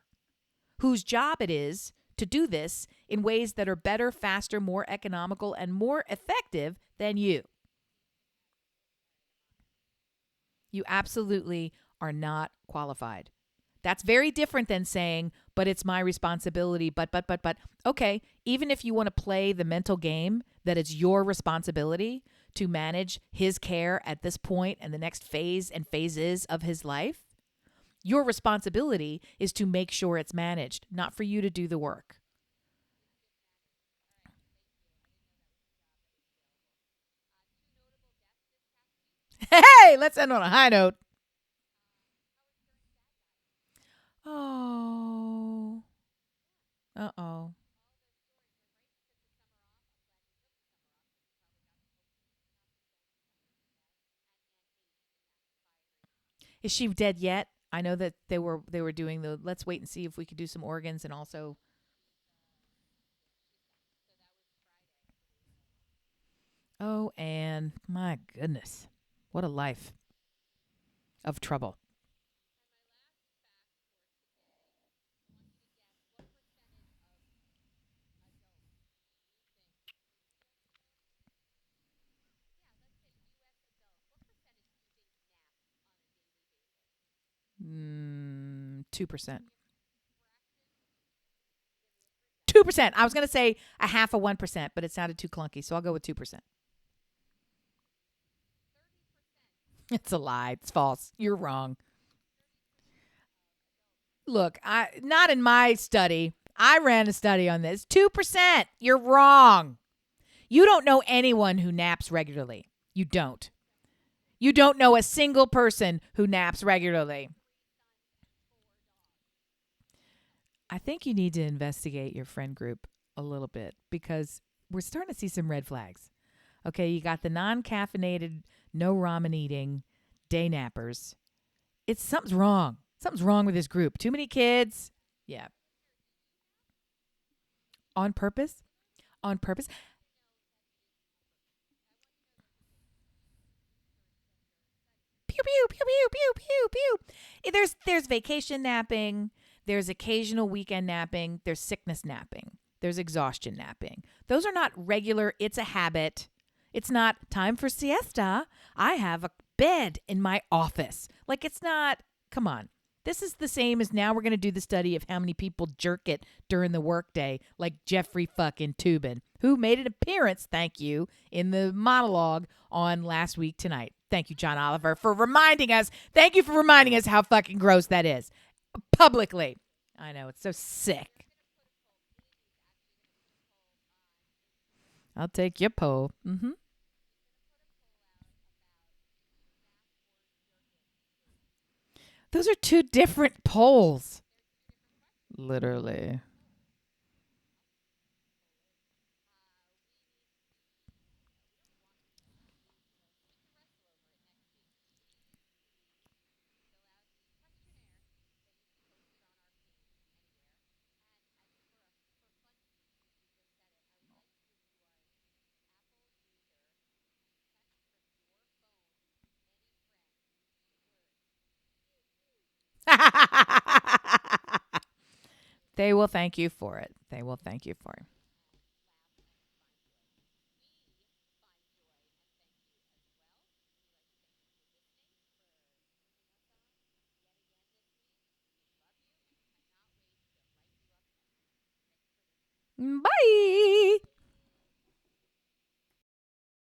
whose job it is to do this in ways that are better, faster, more economical, and more effective than you. You absolutely are not qualified. That's very different than saying, but it's my responsibility. But. Okay, even if you want to play the mental game that it's your responsibility to manage his care at this point and the next phase and phases of his life, your responsibility is to make sure it's managed, not for you to do the work. Hey, let's end on a high note. Oh. Uh-oh. Is she dead yet? I know that they were doing the let's wait and see if we could do some organs and also. Oh, and my goodness. What a life of trouble. 2%. 2%. I was going to say a half of 1%, but it sounded too clunky, so I'll go with 2%. It's a lie. It's false. You're wrong. Look, I not in my study. I ran a study on this. 2%. You're wrong. You don't know anyone who naps regularly. You don't. You don't know a single person who naps regularly. I think you need to investigate your friend group a little bit because we're starting to see some red flags. Okay, you got the non-caffeinated, no ramen eating day nappers. It's something's wrong. Something's wrong with this group. Too many kids. Yeah. On purpose? On purpose? Pew pew pew pew pew pew pew. There's vacation napping, there's occasional weekend napping, there's sickness napping, there's exhaustion napping. Those are not regular, it's a habit. It's not time for siesta. I have a bed in my office. Like it's not, come on. This is the same as now we're going to do the study of how many people jerk it during the workday, like Jeffrey fucking Tubin, who made an appearance, thank you, in the monologue on Last Week Tonight. Thank you, John Oliver, for reminding us. Thank you for reminding us how fucking gross that is. Publicly. I know, it's so sick. I'll take your poll. Mm-hmm. Those are two different polls. Literally. They will thank you for it. They will thank you for it. Bye.